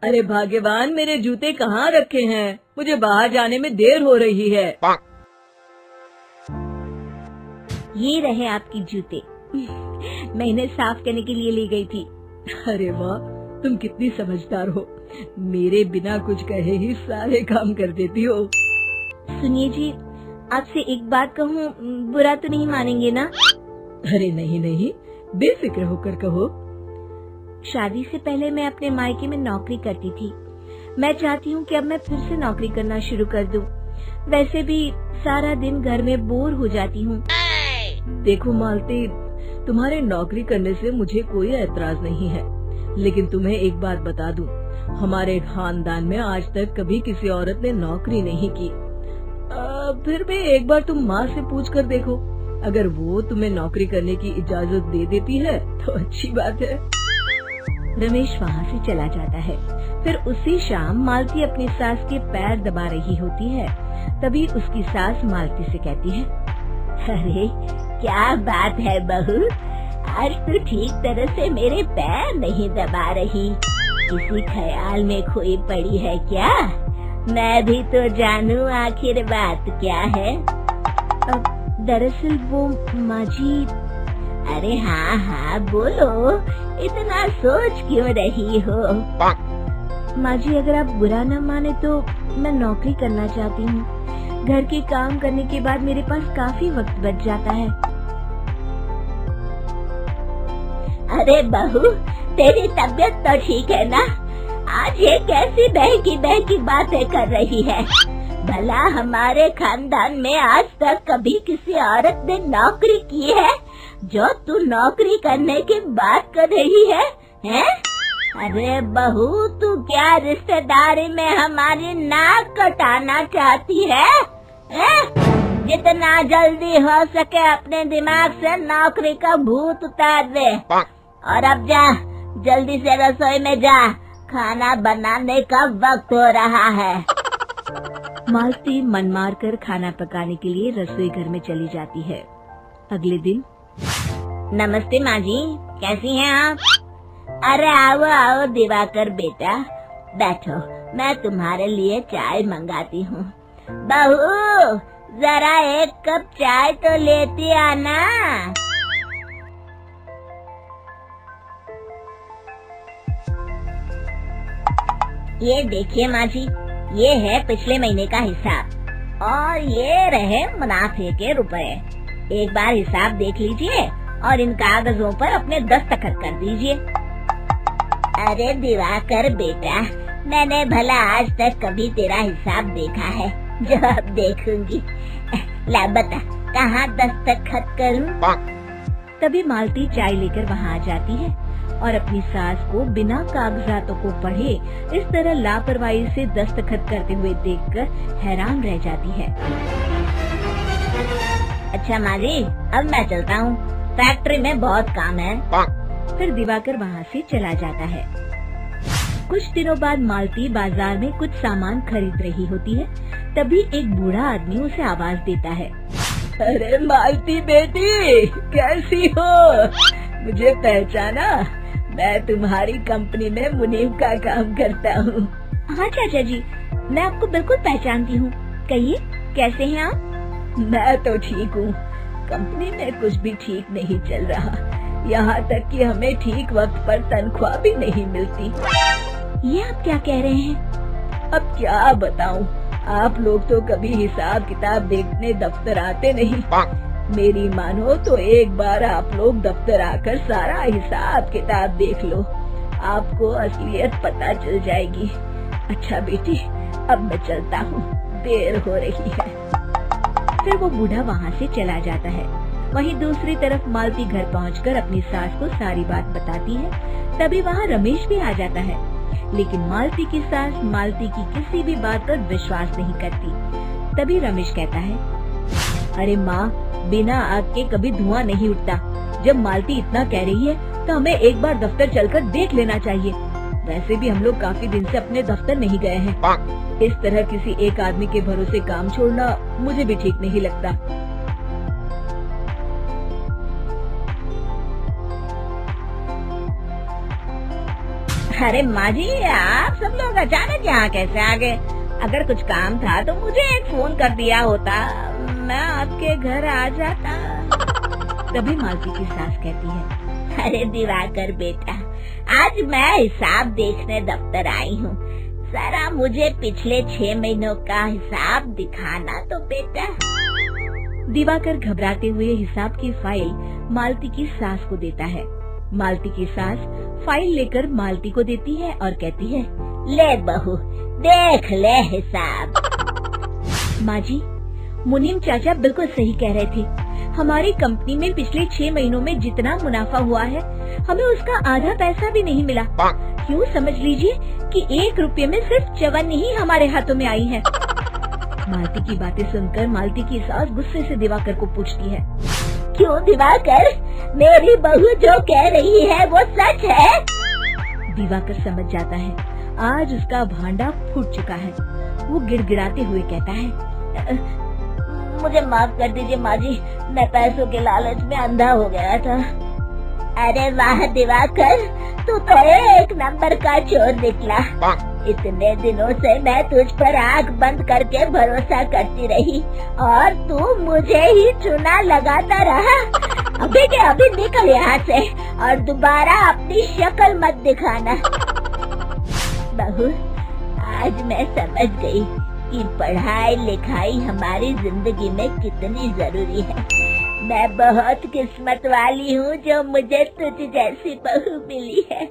अरे भाग्यवान, मेरे जूते कहाँ रखे हैं? मुझे बाहर जाने में देर हो रही है। ये रहे आपके जूते। मैं इन्हें साफ करने के लिए ले गई थी। अरे वाह, तुम कितनी समझदार हो। मेरे बिना कुछ कहे ही सारे काम कर देती हो। सुनिए जी, आपसे एक बात कहूँ, बुरा तो नहीं मानेंगे ना? अरे नहीं नहीं, बेफिक्र होकर कहो। शादी से पहले मैं अपने मायके में नौकरी करती थी। मैं चाहती हूँ कि अब मैं फिर से नौकरी करना शुरू कर दूँ। वैसे भी सारा दिन घर में बोर हो जाती हूँ। देखो मालती, तुम्हारे नौकरी करने से मुझे कोई एतराज नहीं है, लेकिन तुम्हें एक बात बता दूं, हमारे खानदान में आज तक कभी किसी औरत ने नौकरी नहीं की। फिर भी एक बार तुम माँ से पूछ कर देखो, अगर वो तुम्हें नौकरी करने की इजाजत दे देती है तो अच्छी बात है। रमेश वहाँ से चला जाता है। फिर उसी शाम मालती अपनी सास के पैर दबा रही होती है। तभी उसकी सास मालती से कहती है, अरे क्या बात है बहू, आज तो ठीक तरह से मेरे पैर नहीं दबा रही। किसी ख्याल में खोई पड़ी है क्या? मैं भी तो जानूं आखिर बात क्या है। दरअसल वो माँ जी। अरे हाँ हाँ बोलो, इतना सोच क्यों रही हो? माँ जी, अगर आप बुरा न माने तो मैं नौकरी करना चाहती हूँ। घर के काम करने के बाद मेरे पास काफी वक्त बच जाता है। अरे बहू, तेरी तबीयत तो ठीक है ना? आज ये कैसी बहकी बातें कर रही है? भला हमारे खानदान में आज तक कभी किसी औरत ने नौकरी की है जो तू नौकरी करने की बात कर रही है, हैं? अरे बहू, तू क्या रिश्तेदारी में हमारी नाक कटाना चाहती है? जितना जल्दी हो सके अपने दिमाग से नौकरी का भूत उतार दे। और अब जा, जल्दी से रसोई में जा, खाना बनाने का वक्त हो रहा है। मालती मन मार कर खाना पकाने के लिए रसोई घर में चली जाती है। अगले दिन। नमस्ते माँ जी, कैसी हैं आप? अरे आओ आओ दिवाकर बेटा, बैठो, मैं तुम्हारे लिए चाय मंगाती हूँ। बहू, जरा एक कप चाय तो लेती आना। ये देखिए माँ जी, ये है पिछले महीने का हिसाब और ये रहे मुनाफे के रुपए। एक बार हिसाब देख लीजिए और इन कागजों पर अपने दस्तखत कर दीजिए। अरे दिवाकर बेटा, मैंने भला आज तक कभी तेरा हिसाब देखा है जो अब देखूंगी? ला बता, कहाँ दस्तखत करूं? तभी मालती चाय लेकर वहाँ आ जाती है और अपनी सास को बिना कागजातों को पढ़े इस तरह लापरवाही से दस्तखत करते हुए देखकर हैरान रह जाती है। अच्छा माँ जी, अब मैं चलता हूँ, फैक्ट्री में बहुत काम है। फिर दिवाकर वहाँ से चला जाता है। कुछ दिनों बाद मालती बाजार में कुछ सामान खरीद रही होती है। तभी एक बूढ़ा आदमी उसे आवाज देता है, अरे मालती बेटी, कैसी हो? मुझे पहचाना? मैं तुम्हारी कंपनी में मुनीम का काम करता हूँ। हाँ चाचा जी, मैं आपको बिल्कुल पहचानती हूँ। कहिए, कैसे हैं आप? मैं तो ठीक हूँ। कंपनी में कुछ भी ठीक नहीं चल रहा, यहाँ तक कि हमें ठीक वक्त पर तनख्वाह भी नहीं मिलती। ये आप क्या कह रहे हैं? अब क्या बताऊँ, आप लोग तो कभी हिसाब किताब देखने दफ्तर आते नहीं। मेरी मानो तो एक बार आप लोग दफ्तर आकर सारा हिसाब किताब देख लो, आपको असलियत पता चल जाएगी। अच्छा बेटी, अब मैं चलता हूँ, देर हो रही है। फिर वो बूढ़ा वहाँ से चला जाता है। वहीं दूसरी तरफ मालती घर पहुँचकर अपनी सास को सारी बात बताती है। तभी वहाँ रमेश भी आ जाता है, लेकिन मालती की सास मालती की किसी भी बात पर विश्वास नहीं करती। तभी रमेश कहता है, अरे माँ, बिना आग के कभी धुआं नहीं उठता। जब मालती इतना कह रही है तो हमें एक बार दफ्तर चलकर देख लेना चाहिए। वैसे भी हम लोग काफी दिन से अपने दफ्तर नहीं गए हैं। इस तरह किसी एक आदमी के भरोसे काम छोड़ना मुझे भी ठीक नहीं लगता। अरे माँ जी, आप सब अचानक यहाँ कैसे आ गए? अगर कुछ काम था तो मुझे एक फोन कर दिया होता, मैं आपके घर आ जाता। तभी मालती की सास कहती है, अरे दिवाकर बेटा, आज मैं हिसाब देखने दफ्तर आई हूँ, जरा मुझे पिछले 6 महीनों का हिसाब दिखाना तो बेटा। दिवाकर घबराते हुए हिसाब की फाइल मालती की सास को देता है। मालती की सास फाइल लेकर मालती को देती है और कहती है, ले बहू, देख ले हिसाब। माँ जी, मुनीम चाचा बिल्कुल सही कह रहे थे। हमारी कंपनी में पिछले 6 महीनों में जितना मुनाफा हुआ है, हमें उसका आधा पैसा भी नहीं मिला। क्यों समझ लीजिए कि 1 रुपये में सिर्फ चवन्नी ही हमारे हाथों में आई है। मालती की बातें सुनकर मालती की सास गुस्से से दिवाकर को पूछती है, क्यों दिवाकर, मेरी बहू जो कह रही है वो सच है? दिवाकर समझ जाता है आज उसका भांडा फूट चुका है। वो गिड़गिड़ाते हुए कहता है, मुझे माफ कर दीजिए माँ जी, मैं पैसों के लालच में अंधा हो गया था। अरे वाह दिवाकर, तू तो 1 नंबर का चोर निकला। इतने दिनों से मैं तुझ पर आंख बंद करके भरोसा करती रही और तू मुझे ही चुना लगाता रहा। अभी के अभी निकल यहाँ से और दोबारा अपनी शक्ल मत दिखाना। बहू, आज मैं समझ गई कि पढ़ाई लिखाई हमारी जिंदगी में कितनी जरूरी है। मैं बहुत किस्मत वाली हूँ जो मुझे तुझ जैसी बहू मिली है।